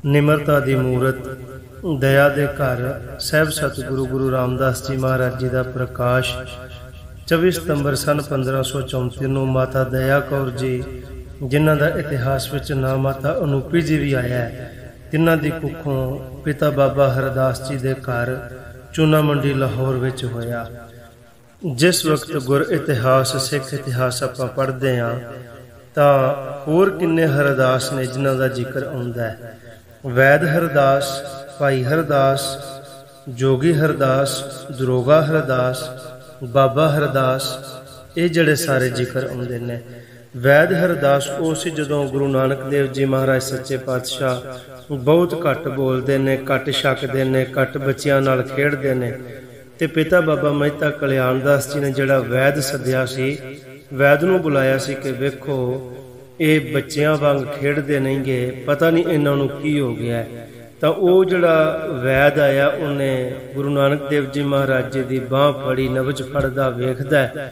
निमरता दी मूरत दया दे घर सहब सतगुरु गुरु रामदास जी महाराज जी का प्रकाश 24 सितंबर सन 1534 ਨੂੰ माता दया कौर जी जिन्हां दा इतिहास विच नाम माता अनूपी जी भी आया है, तिन्हां दी कुखों पिता बाबा हरदास जी दे घर चूना मंडी लाहौर विच होया। जिस वक्त गुर इतिहास सिख इतिहास आपां पढ़दे हां तां होर किन्ने हरदास ने जिन्हां दा जिक्र आउंदा है। वैद हरदास, भाई हरदास, जोगी हरदास, दरोगा हरदास, बाबा हरदास, ये जड़े सारे जिक्र आउंदे ने। वैद हरदास वो सी जदों गुरु नानक देव जी महाराज सच्चे पातशाह बहुत घट बोलते ने, घट छकते ने, घट बच्चियां नाल खेडदे ने, ते पिता बाबा मेहता कल्याण दास जी ने जड़ा वैद सद्या सी, वैद नूं बुलाया सी कि वेखो ये बच्चियां वांग खेडदे नहीं गे, पता नहीं इन्हां नूं की हो गया है। तो वो जड़ा वैद आया उन्हें गुरु नानक देव जी महाराज जी की बांह फड़ी, नबज फड़दा वेखदा है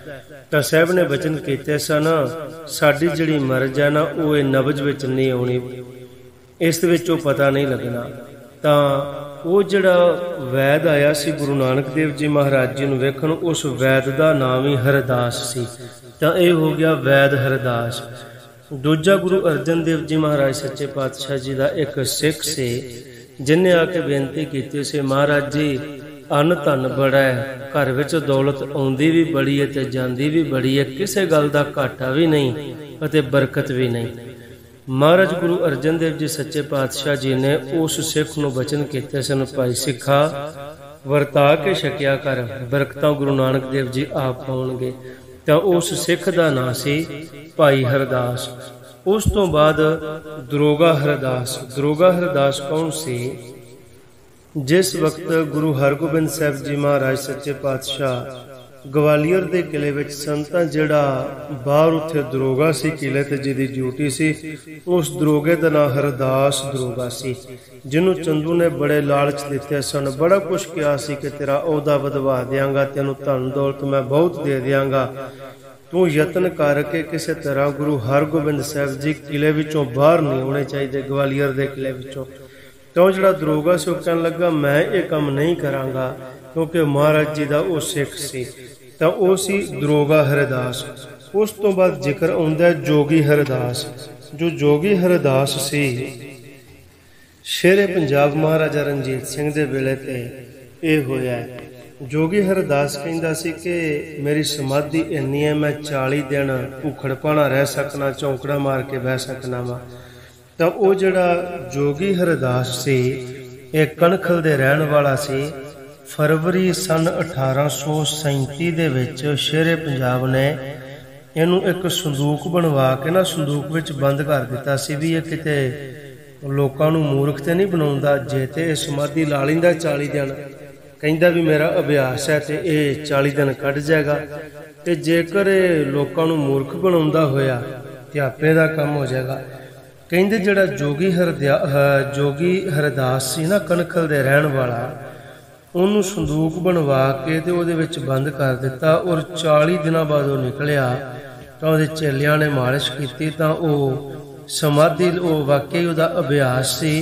तो साहब ने वचन कीते सन, साडी जिहड़ी मर्ज है ना वो नबज विच नहीं आउणी, इस विचों पता नहीं लगना। तो वो जड़ा वैद आया सी गुरु नानक देव जी महाराज जी नूं वेखण, उस वैद का नाम ही हरदास सी। तो यह हो गया वैद हरदास। दूजा गुरु अर्जन देव जी महाराज सच्चे पातशाह जी का एक सिख से जिन्हें आके बेनती की सी, महाराज जी अन्न धन बड़ा है, घर विच दौलत आउंदी भी बड़ी है ते जांदी भी बड़ी है, किसी गल का घाटा भी नहीं अते बरकत भी नहीं। महाराज गुरु अर्जन देव जी सच्चे पातशाह जी ने उस सिख नूं वचन कीते सन, भाई सिखा वरता के छकिया कर, बरकतां गुरु नानक देव जी आप पाउणगे। तो उस सिख का नाम सी भाई हरदास। उस तो बाद दरोगा हरदास। दरोगा हरदास कौन सी? जिस वक्त गुरु हरगोबिंद साहब जी महाराज सच्चे पातशाह ग्वालियर के किले विच संता जिहड़ा बाहर उत्थे दरोगा सी किले ते जिहदी ड्यूटी सी, उस दरोगे का नाम हरदास दरोगा सी, जिन्हों चंदू ने बड़े लालच दिते सन, बड़ा कुछ कहा सी कि तेरा ओहदा वधवा देंगा, तेनों धन दौलत मैं बहुत दे देंगा, तू यतन करके किसी तरह गुरु हरगोबिंद साहब जी किले विचों बाहर नहीं होने चाहिए, ग्वालियर के किले विचों। तो जिहड़ा दरोगा से कहन लगा मैं ये काम नहीं करांगा, क्योंकि महाराज जी का वो सिख सी। तो वो सी दरोगा हरदास। उस तो बाद जिक्र आउंदा जोगी हरदास। जो जोगी हरदास सी, शेरे पंजाब महाराजा रणजीत सिंह दे वेले ते ये होया है। जोगी हरदास कहंदा सी कि मेरी समाधि इन्नी है, मैं 40 दिन भुखड़ पाना रह सकना, चौंकड़ा मार के बह सकना वा। तो वो जड़ा जोगी हरदास सी, एक कणखल दे रहन वाला सी। फरवरी सन 1837 दे विच शेरे पंजाब ने इनू एक संदूक बनवा के ना संदूक विच बंद कर दिता सी भी ये किते लोकां नू मूर्ख ते नहीं बनाउंदा, जे ते समाधि ला लैंदा 40 दिन, कहंदा भी मेरा अभ्यास है ते ये 40 दिन कट जाएगा, ते जेकर लोकां नू मूर्ख बनाउंदा होया ते आपे दा काम हो जाएगा। कहंदे जिहड़ा जोगी हरदास सी ना कणखल दे रहन वाला, उन्होंने संदूक बनवा के ते उहदे विच बंद कर दिता, और 40 दिन बाद वो निकलिया तो उहदे चेलियां ने मालिश की, तो वो समाधि वो वाकई उहदा अभ्यास सी,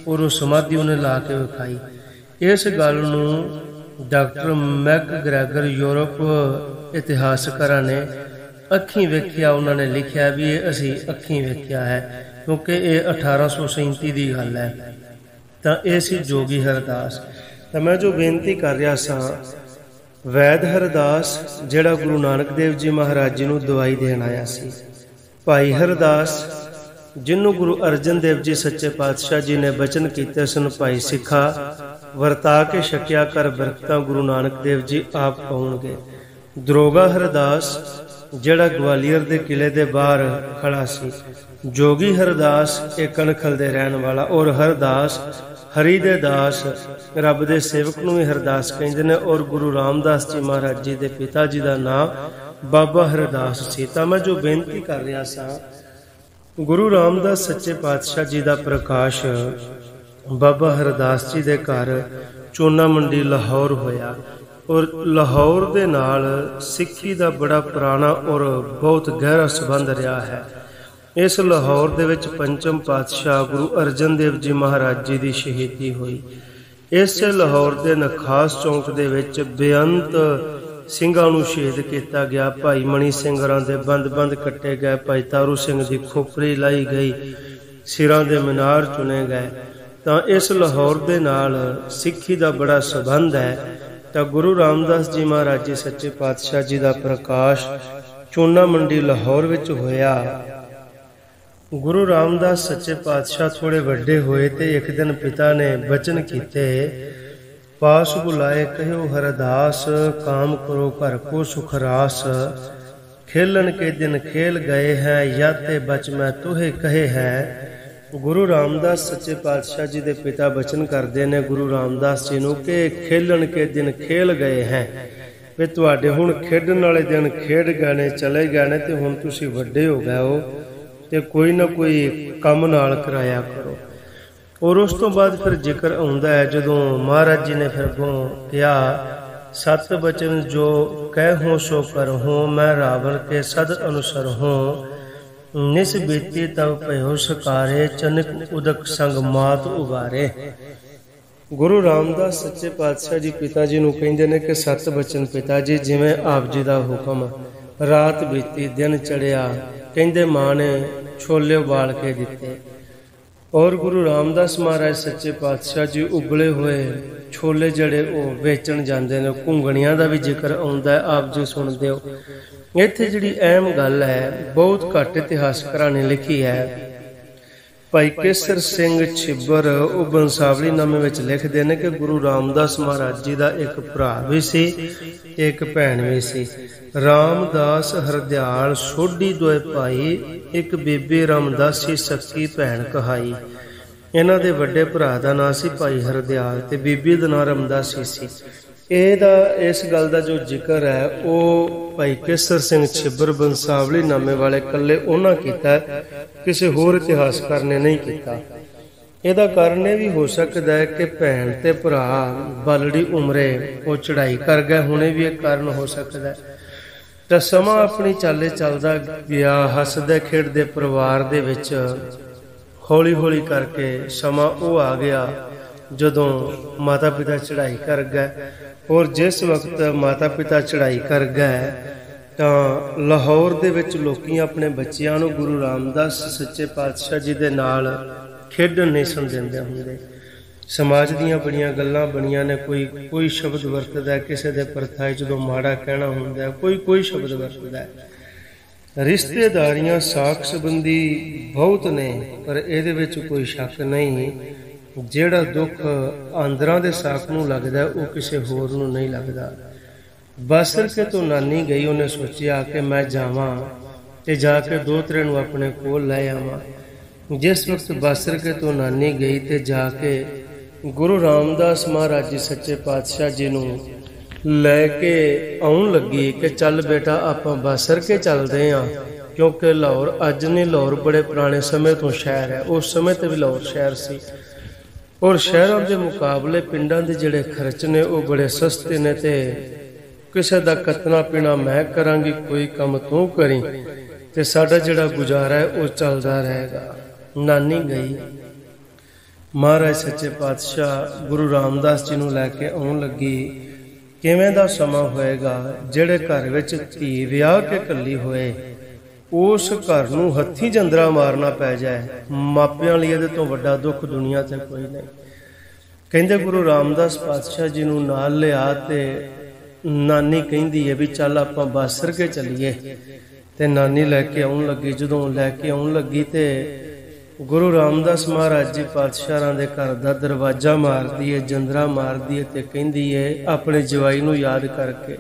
और वो समाधि उन्हें ला के विखाई। इस गल नूं डॉक्टर मैकग्रैगर यूरोप इतिहासकारां ने अखीं वेख्या, उन्होंने लिखिया भी ये असीं अखीं वेख्या है, क्योंकि ये 1837 की गल है। तो यह सी जोगी हरदास। तो मैं जो बेनती कर रहा सा, वैद हरदास जिहड़ा गुरु नानक देव जी महाराज जी नूं दवाई देण आया सी, भाई हरदास जिन्हों गुरु अर्जन देव जी सच्चे पातशाह जी ने वचन कीते सन, भाई सिखा वरता के छकिया कर, बरकतां गुरु नानक देव जी आप पाउणगे। दरोगा हरदास जिहड़ा ग्वालियर के किले के बाहर खड़ा सी। जोगी हरदास एक कणखल दे रहन वाला, और हरदास हरि दे दास, रब दे सेवक नूं भी हरदास कहंदे ने, और गुरु रामदास जी महाराज जी दे पिता जी का नाम बाबा हरदास सी। तां मैं जो बेनती कर रहा सा, गुरु रामदास सच्चे पातशाह जी का प्रकाश बाबा हरदास जी दे घर चूना मंडी लाहौर होया, और लाहौर दे नाल सिक्खी का बड़ा पुराना और बहुत गहरा संबंध रहा है। इस लाहौर दे विच पंचम पातशाह गुरु अर्जन देव जी महाराज जी की शहीदी हुई। इस लाहौर के नखास चौंक दे विच बेअंत ਸਿੰਘਾਂ ਨੂੰ शहीद किया गया। भाई मणि सिंह होरां दे बंद बंद कट्टे गए। भाई तारू सिंह की खोपड़ी लाई गई। सिरां दे मीनार चुने गए। तो इस लाहौर दे नाल सिक्खी का बड़ा संबंध है। तो गुरु रामदास जी महाराज जी सच्चे पातशाह जी का प्रकाश चूना मंडी लाहौर विच होया। गुरु रामदास सच्चे पातशाह थोड़े वड्डे होए ते एक दिन पिता ने बचन कीते, पास बुलाए कहो हरदास, काम करो घर को सुख रास। खेलन के दिन खेल गए हैं, याते बच मैं तुहे कहे हैं। गुरु रामदास सच्चे पातशाह जी के पिता बचन करते हैं गुरु रामदास जी नूं कि खेलन के दिन खेल गए हैं, वे तुहाडे हुण खेडण वाले दिन खेड गए ने, चले गए ने, ते हुण तुसीं वड्डे हो गए हो ते कोई ना कोई काम नाल कराया करो। और उस तो बाद फिर जिक्र आउंदा है जदों महाराज जी ने फिर कहा, सत बचन जो कह हो सो कर हो, मैं रावण के सद अनुसर हो। निस बीती तब भयो सकारे, चनक उदक संग मात उबारे। गुरु रामदास सच्चे पातशाह जी पिता जी नूं कहिंदे ने कि सत बचन पिता जी, जिवें आप जी दा हुक्म, रात बीती दिन चढ़िया, कहिंदे मां ने छोले उबाल के दिते। और गुरु रामदास महाराज सच्चे पातशाह जी उबले हुए छोले जड़े वो वेचण जाते हैं। घुंगणियां का भी जिक्र आउंदा है, आप जी सुनते हो। इत्थे जिहड़ी अहम गल है, बहुत घट इतिहासकारां ने लिखी है। भाई केसर सिंह छिब्बर वो बंसावली नामे विच लिखदे ने कि गुरु रामदास महाराज जी का एक भरा भी सी, एक भैन भी सी। रामदास हरदयाल सोढी दोए भाई, एक बीबी रामदासी सक्की भैन कहाई। इन्हां दे वड्डे भरा दा नाम सी भाई हरदयाल ते बीबी दा नाम रामदासी सी। इस गल का जो जिक्र है वो भाई केसर सिंह छिब्बर बंसावली नामे वाले कल्ले उन्हां कीता, किसी होर इतिहासकार ने नहीं किया। ਇਹਦਾ कारण ये भी हो सकता है कि भैन ते भरा बालड़ी उमरे वो चढ़ाई कर गए, हुणे भी एक कारण हो सकता है। तो समा अपनी चाले चलदा गया, हसदे खेडदे परिवार दे विच हौली हौली करके समा वो आ गया जदों माता पिता चढ़ाई कर गए। और जिस वक्त माता पिता चढ़ाई कर गए तो लाहौर दे विच लोकी अपने बच्चियां नूं गुरु रामदास सच्चे पातशाह जी दे नाल खेडण नहीं सन दिंदे हुंदे। समाज दीयां बड़ियां गल्लां बणियां ने, कोई शब्द वरतदा, किसी दे परथाई जदों माड़ा कहना हुंदा, कोई शब्द वरतदा। रिश्तेदारियां साख संबंधी बहुत ने, पर इहदे विच कोई शक नहीं, जिहड़ा दुख आंदरां दे साख नूं लगदा वो किसी होर नूं नहीं लगदा। बासर के तो नानी गई, उन्हें सोचिया कि मैं जावां ते जाके दोतरे नूं अपने कोल लै आवां। जिस वक्त बासर के तो नानी गई ते जाके गुरु रामदास महाराज जी सच्चे पातशाह जी नूं लैके आउण लगी कि चल बेटा आपां बासर के चलदे हां, क्योंकि लाहौर अज नहीं, लाहौर बड़े पुराने समय तो शहर है। उस समय तो भी लाहौर शहर सी, और शहरों के मुकाबले पिंडां दे जिहड़े खर्च ने वो बड़े सस्ते ने। ते किसी दा कतना पीना मैं करांगी, कोई काम तू करी, ते साडा जिहड़ा गुजारा है वो चलदा रहेगा। नानी गई, महाराज सच्चे पातशाह गुरु रामदास जी नूं लैके आउण लगी। किवें दा समा होएगा, जिहड़े घर विच धी विआह के कल्ली होए उस घर नूं हत्थी जंदरा मारना पै जाए, मापियां लई इहदे तों वड्डा दुख दुनिया ते कोई नहीं। कहंदे गुरु रामदास पातशाह जी नूं नाल लिया ते नानी कहिंदी है भी चल आपां बासर के चलीए, ते नानी लैके आउण लगी। जदों लैके आउण लगी ते गुरु रामदास महाराज जी पातशाह दे घर दा दरवाजा मारदी है, जंदरा मारदी है ते कहिंदी है अपने जवाई नूं याद करके,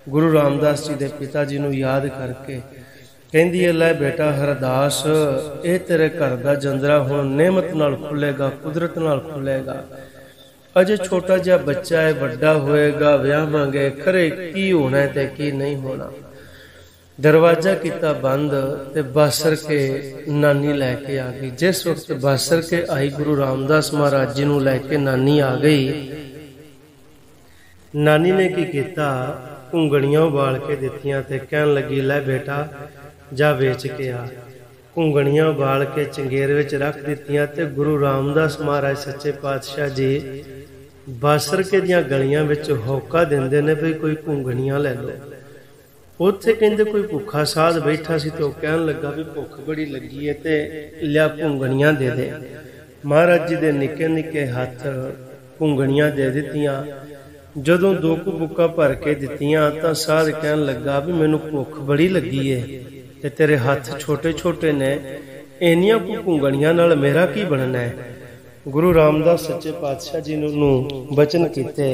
गुरु रामदास जी दे पिता जी नूं याद करके कहंदी है, लै बेटा हरदास, ये तेरे घर दा जंदरा हुण नेमत नाल खुलेगा, कुदरत नाल खुलेगा। अजे छोटा जिहा बच्चा है, वड्डा होएगा, विआहांगे, खरे की होना है ते की नहीं होना। दरवाजा किता बंद ते बासर के नानी लैके आ गई। जिस वक्त बासर के आई, गुरु रामदास महाराज जी नूं लैके नानी आ गई। नानी ने की किया, घुंगणियां उबाल के दित्तियां ते कहन लगी, लै बेटा जा बेच के आ, घूंगणियां बाल के चंगेर विच रख दित्तियां ते गुरु रामदास महाराज सच्चे पातशाह जी बासर के दियां गलियां विच होका दिंदे ने भी कोई घूंगणियां लै लो। उत्थे कहंदे कोई भुखा साध बैठा सी तो कहन लगा भी भुख बड़ी लगी है ते लिया घूंगणियां दे दे। महाराज जी दे निके निके हथ घूंगणियां दे दित्तियां। जदों दो कु बुक्का भर के दित्तियां तां साध कहन लगा भी मैनूं भुख बड़ी लगी है ते तेरे हथ छोटे छोटे ने, इन्नियां कु घूंगणियां नाल मेरा की बनना है। गुरु रामदास सच्चे पातशाह जी नूं बचन कीते।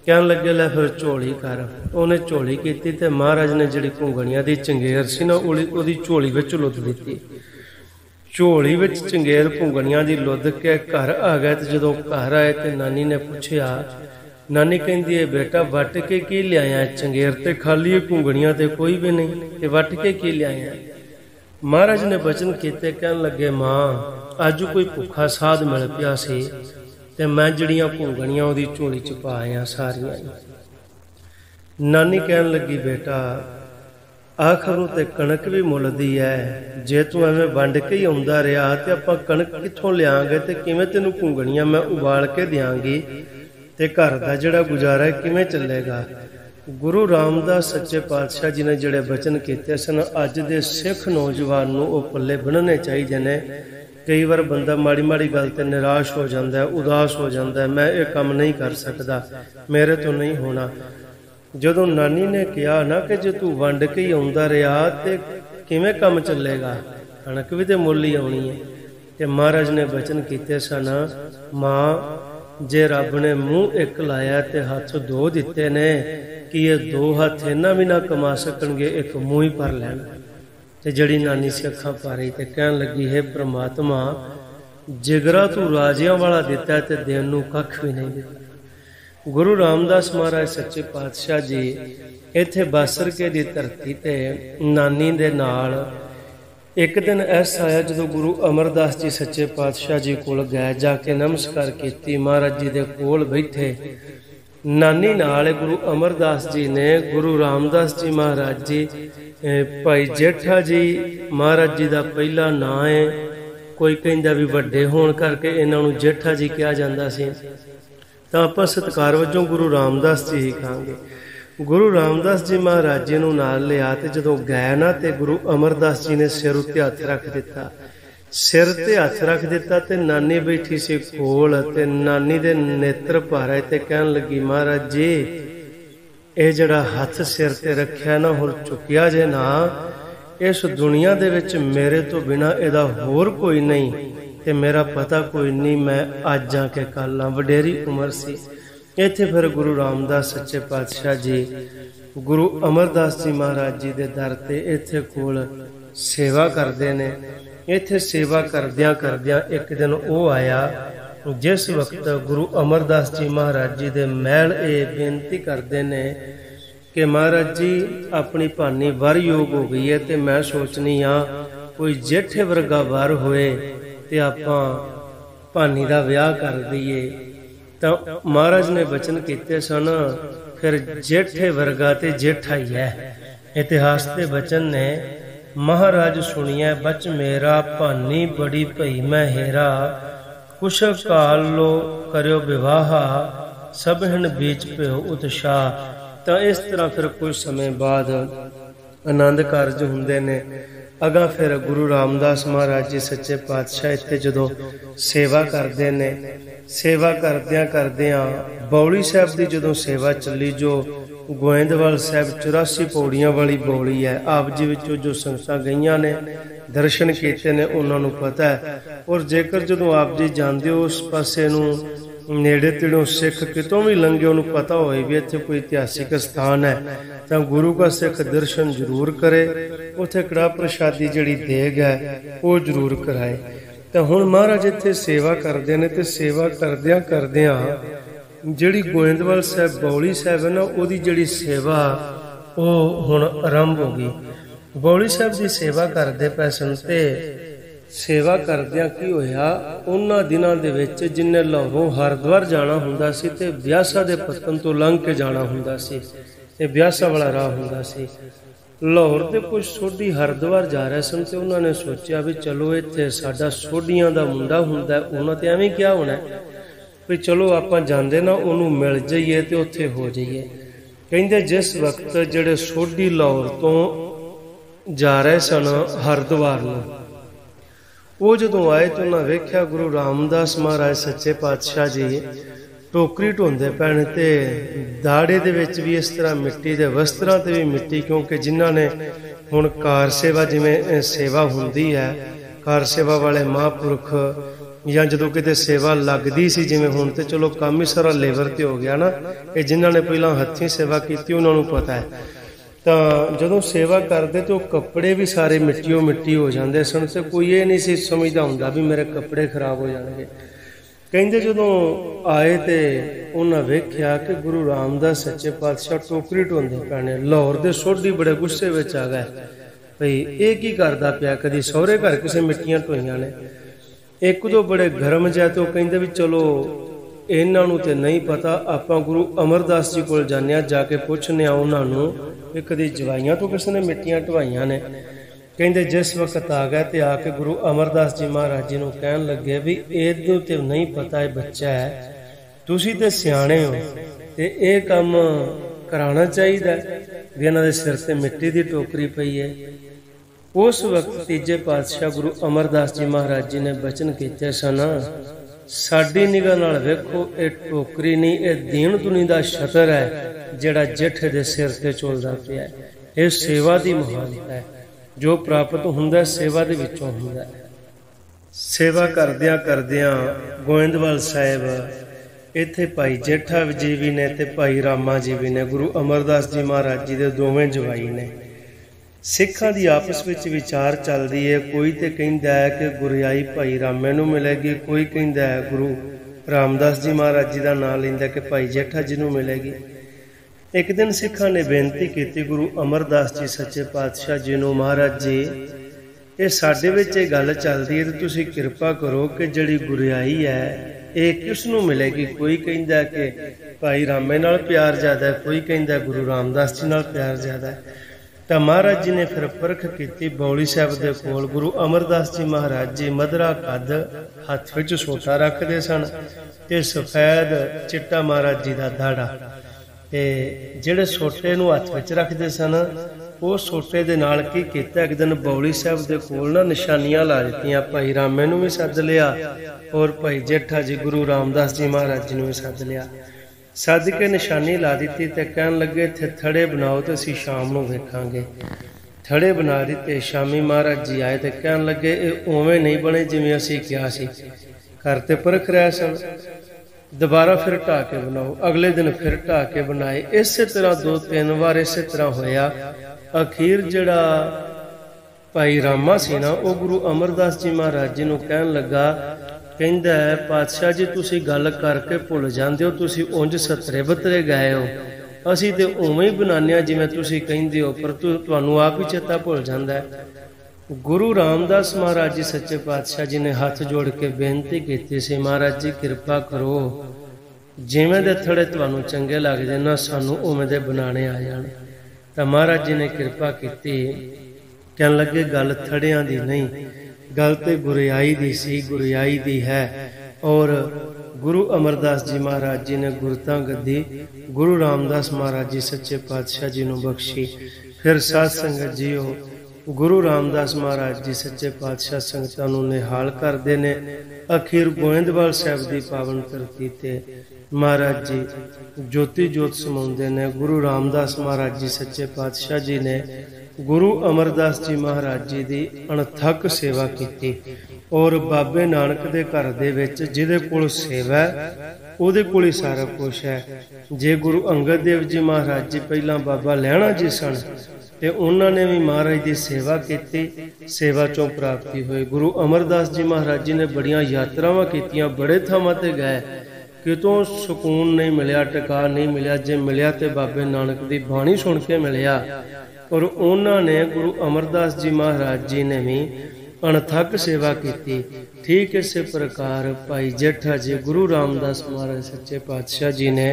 कहन लगे लै फिर झोली कर। उन्हें झोली की ते महाराज ने जिहड़ी घूंगणियां दी चंगेर सी ना ओदी झोली विच लुद दित्ती। झोली विच चंगेर घूंगणियां दी लुद के घर आ गए। ते जदों घर आए ते नानी ने पुछया, नानी कहंदी है बेटा वट के की लिआया? चंगेर ते खाली है, घूंगणियां ते कोई भी नहीं, ते वट के की लिआया? महाराज ने बचन कीते। कहन लगे मां अज कोई भुखा साध मिल पिया सी ते मैं जिहड़ियां घूंगणियां ओहदी झोली च पा आया सारियां। नानी कहन लगी बेटा आखर नूं ते कणक भी मुल दी है, जे तूं एवें वंड के ही आउंदा रिहा ते आपां कणक कित्थों लिआंगे ते किवें तैनूं घूंगणियां मैं उबाल के दिआंगी ते घर दा जिहड़ा गुजारा किवें चलेगा। गुरु रामदास सच्चे पातशाह जी ने जिहड़े बचन कीते सन अज दे सिख नौजवान नूं ओह पल्ले बन्नने चाहीदे ने। कई बार बंदा माड़ी माड़ी गल ते निराश हो जाता है, उदास हो जाता है, मैं ये काम नहीं कर सकता, मेरे तो नहीं होना। जदों नानी ने कहा ना कि जे तू वंड के ही आउंदा रहा ते किवें काम चलेगा, कणक भी तो मुल ही आउणी है। ते महाराज ने बचन कीते सन मां जे रब ने मूँह एक लाया ते हथ दो दिते ने कि ये दो हथ इन्ना भी ना कमा सकणगे, एक मूँह ही भर लैण। ते जड़ी नानी से अखां पारी ते कहन लगी है परमात्मा जिगरा तू राजियां वाला दिता है ते देन नूं कख भी नहीं दिता। गुरु रामदास महाराज सच्चे पातशाह जी इत्थे बासर के दी धरती ते नानी दे नाल एक दिन ऐसा आया जदों गुरु अमरदास जी सच्चे पातशाह जी कोल गए, जाके नमस्कार कीती, महाराज जी दे कोल बैठे। नानी नाल गुरु अमरदास जी ने गुरु रामदास जी महाराज जी भाई जेठा जी महाराज जी का पहला नाम है। कोई कहंदा भी वड्डे होण करके इन्हां नूं जेठा जी कहा जांदा सी, तां आपां सत्कार वजों गुरु रामदास जी ही कहांगे। गुरु रामदास जी महाराज जी नूं नाल लिया ते जदों गए ना ते गुरु अमरदास जी ने सिर उत्ते हथ रख दिता। सिर ते हथ रख दिता ते नानी बैठी सी कोल ते नानी दे नेत्र भर आए ते कहन लगी महाराज जी ये जड़ा हथ सिर ते रखिया ना होर चुकिया जे ना, इस दुनिया दे विच मेरे तो बिना इहदा होर कोई नहीं ते मेरा पता कोई नहीं, मैं अज आके कल आ। वडेरी उम्र सी। इत्थे फिर गुरु रामदास सच्चे पातशाह जी गुरु अमरदास जी महाराज जी दे दर ते इत्थे कोल सेवा करदे ने। इत्थे सेवा करदियां करदियां एक दिन वो आया जिस वक्त गुरु अमरदास जी महाराज जी दे महल ये बेनती करते ने कि महाराज जी अपनी भानी वर योग हो गई है, तो मैं सोचनी हाँ कोई जेठे वर्गा वर होए ते आपां भानी दा विआह कर दईए। तो महाराज ने बचन कीते सन फिर जेठे वर्गा ते जेठा ही है। इतिहास के बचन ने महाराज सुनिया बच मेरा भानी बड़ी भई मैं हेरा, कुछ काल लो करो विवाहा सबहिन बीच प्यो उत्साह। तो इस तरह फिर कुछ समय बाद आनंद कारज हुंदे ने। अगा फिर गुरु रामदास महाराज जी सच्चे पातशाह इत्थे जदों सेवा करते ने, सेवा करदियां करदियां बौली साहब की जदों सेवा चली, जो गोइंदवाल साहब 84 पौड़ियां वाली बौली है, आप जी विचों जो संगतां गईयां ने दर्शन कीते ने उन्हां नूं पता है। और जेकर जदों आप जी जांदे हो उस पासे नूं नेड़े तेड़ों सिख कितों भी लंघे उन्हें पता होए भी इत्थे कोई इतिहासिक स्थान है, तो गुरु का सिख दर्शन जरूर करे, उत्थे कड़ा प्रसादी जिहड़ी देग है वो जरूर कराए। तो हुण महाराज इत्थे सेवा करते हैं, तो सेवा करदियां करदियां जिहड़ी गोइंदवाल साहब बौली साहब है ना उहदी जिहड़ी सेवा वो हुण आरंभ हो गई। बौली साहब की सेवा करते पै सन ते सेवा करदियां की होया, उन्हां दिनां दे विच जिन्ने लाहौरों हरिद्वार जाना हुंदा सी ते ब्यासा दे पत्तन तो लंघ के जाना हुंदा सी, ते ब्यासा वाला राह हुंदा सी। लाहौर के कुछ सोढ़ी हरिद्वार जा रहे सन तो उन्होंने सोचा भी चलो इत्थे साडा सोढ़ियां दा मुंडा हुंदा, उन्होंने तो एवें क्या होना भी चलो आपां जांदे ना उन्होंने मिल जाइए तो उत्थे हो जाइए। कहंदे जिस वक्त जिहड़े सोढ़ी लाहौर तो जा रहे सन हरिद्वार नूं, वो जदों आए तो उन्हें वेख्या गुरु रामदास महाराज सच्चे पातशाह जी टोकरी ढोंदे पैण ते दाड़े दे विच भी इस तरह मिट्टी दे वस्त्रां ते भी मिट्टी, क्योंकि जिन्हां ने हुण कार सेवा जिवें सेवा हुंदी है, कार सेवा वाले महापुरख या जदों किते सेवा लगदी सी जिवें हुण ते चलो काम ही सारा लेबर ते हो गया ना, ये जिन्हां ने पहलां हत्थीं सेवा कीती उन्हां नूं पता है। तो जदों सेवा करते तो कपड़े भी सारे मिट्टियों मिट्टी हो जाते सन, तो कोई ये नहीं सी समझदा हुंदा भी मेरे कपड़े खराब हो जाएंगे। कहते जदों आए तो उन्हें वेख्या कि गुरु रामदास सच्चे पातशाह टोकरी ढोंदे पैने। लाहौर के सोढ़ी बड़े गुस्से में आ गए भई ये की करदा पिया, कदी सहुरे घर किसे मिट्टियां ढोईयां ने। एक दो बड़े गरम जाए तो कहते भी चलो इन्हां नूं ते नहीं पता, आपां गुरु अमरदास जी कोल जाने आ, जाके पुछने आ उन्हां नूं भी कदी जवाइयां तो किसी ने मिट्टियां ढवाइयां ने। कहते जिस वक्त आ गए तो आके गुरु अमरदास जी महाराज जी नूं कहन लगे भी इहनूं ते नहीं पता, ये बच्चा है, तुसीं ते सियाणे हो ते इह काम कराना चाहिए भी इन्हां दे सिर ते मिट्टी दी टोकरी पई है। उस वक्त तीजे पातशाह गुरु अमरदास जी महाराज जी ने बचन कीते सन, साडी निगाह नाल वेखो ये टोकरी नहीं, ये दीन दुनी दा छतर है जिहड़ा जेठे दे सिर ते झुलदा पिया है। ये सेवा दी महानता है, जो प्राप्त हुंदा सेवा दे विचों हुंदा। सेवा करदियां करदियां गोइंदवाल साहिब इत्थे भाई जेठा जी भी ने ते भाई रामा जी भी ने, गुरु अमरदास जी महाराज जी दे दोवें जवाई ने। सिखां दी आपस विच विचार चलदी है, कोई तो कहंदा है कि गुरियाई भाई रामे नूं मिलेगी, कोई कहंदा है गुरु रामदास जी महाराज जी का नाम लैंदा कि भाई जेठा जी नूं मिलेगी। एक दिन सिखां ने बेनती की गुरु अमरदास जी सच्चे पातशाह जी नूं, महाराज जी ये साडे विच ये गल चलदी है तो तुसीं किरपा करो कि जिहड़ी गुरियाई है ये किस नूं मिलेगी। कोई कहंदा कि भाई रामे नाल प्यार ज़्यादा है, कोई कहंदा गुरु रामदास जी नाल प्यार ज़्यादा है। तो महाराज जी ने फिर परख की बौली साहब के कोल। गुरु अमरदास जी महाराज जी मधरा कद हथ विच सोटा रखते सन ते सफेद चिट्टा महाराज जी का दाड़ा, ते जिहड़े सोटे नूं हथ विच रखते सन वो सोटे दे नाल की कीता, एक दिन बौली साहब के कोल ना निशानियां ला दित्तियां। भाई रामे नूं भी सद लिया और भाई जेठा जी गुरु रामदास जी महाराज जी नूं भी सद लिया। सद के निशानी ला दी तो कहन लगे इत्थे थड़े बनाओ तो असीं शाम नूं वेखांगे। थड़े बना दिते। शामी महाराज जी आए तो कहन लगे ये उवें नहीं बने जिवें असीं किहा सी, घर ते परख रहे सन, दोबारा फिर ढा के बनाओ। अगले दिन फिर ढा के बनाए। इस तरह 2-3 बार इस तरह होया। अखीर जिहड़ा भाई रामा सी ना वो गुरु अमरदास जी महाराज जी नूं कहन लगा, कहंदा है पातशाह जी तुसीं गल करके भुल जांदे हो, तुसीं उंज सतरे बतरे गए हो, असीं ते उवें ही बनाने आ जिवें तुसीं कहिंदे हो, पर तुहानूं आप ही चेता भुल जांदा है। गुरु रामदास महाराज जी सच्चे पातशाह जी ने हाथ जोड़ के बेनती की सी, महाराज जी किरपा करो जिवें दे थड़े तुहानूं चंगे लगदे ना सानूं उवें दे बनाने आ जाण। तां महाराज जी ने किरपा कीती, कहन लगे गल थड़ियां दी नहीं, गल ते गुरियाई दी सी, गुरियाई दी है। और गुरु अमरदास जी महाराज जी ने गुरता गद्दी गुरु रामदास महाराज जी सच्चे पातशाह जी नूं बख्शी। फिर साध संगत जीओ गुरु रामदास महाराज जी सच्चे पातशाह संगतां नूं निहाल करदे ने। अखीर गोइंदवाल साहिब दी पावन धरती ते महाराज जी ज्योति जोत समाउंदे ने। गुरु रामदास महाराज जी सच्चे पातशाह जी ने गुरु अमरदास जी महाराज जी की अणथक सेवा की। और बाबे नानक दे घर दे विच जिहदे कोल सेवा है उहदे कोल ही सारा कुछ है। जे गुरु अंगद देव जी महाराज जी पहला बाबा लैणा जी सन ते उन्होंने भी महाराज की सेवा की, सेवा चों प्राप्ति हुई। गुरु अमरदास जी महाराज जी ने बड़ियां यात्रावां कीतियां, बड़े थावां ते गए, कितों सुकून नहीं मिलिया, टिका नहीं मिलिया। जे मिलिया तो बाबे नानक की बाणी सुन के मिलिया। और उन्होंने गुरु अमरदास जी महाराज जी ने भी अणथक सेवा की। ठीक इस प्रकार भाई जेठा जी गुरु रामदास महाराज सच्चे पातशाह जी ने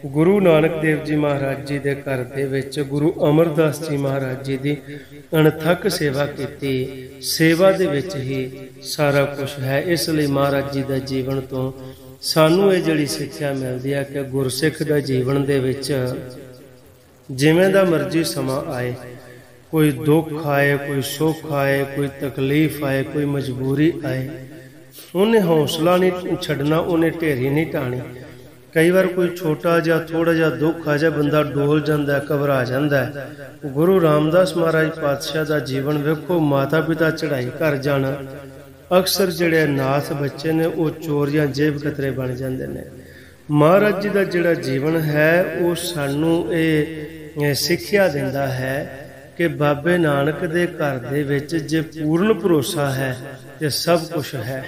गुरु नानक देव जी महाराज जी के घर दे विच गुरु अमरदास जी महाराज जी की अणथक सेवा की। सेवा दे विच ही सारा कुछ है। इसलिए महाराज जी का जीवन तो सानू ये जिहड़ी सिक्ख्या मिलती है कि गुरसिख का जीवन दे विच जिवें दा मर्जी समा आए, कोई दुख आए, कोई सुख आए, कोई तकलीफ आए, कोई मजबूरी आए, उन्हें हौसला नहीं छड्डना, उन्हें ढेरी नहीं ढाणी। कई बार कोई छोटा जा थोड़ा जा दुख आ जाए, बंदा डोल जाता है, घबरा जाता है। गुरु रामदास महाराज पातशाह का जीवन वेखो, माता पिता चढ़ाई कर जाना, अक्सर जिहड़े नाथ बच्चे ने वो चोर या जेब कतरे बन जाते हैं। महाराज जी का जिहड़ा जीवन है वो सानू ये सिक्ख्या दिंदा है कि बाबे नानक दे घर दे विच जे पूर्ण भरोसा है तो सब कुछ है।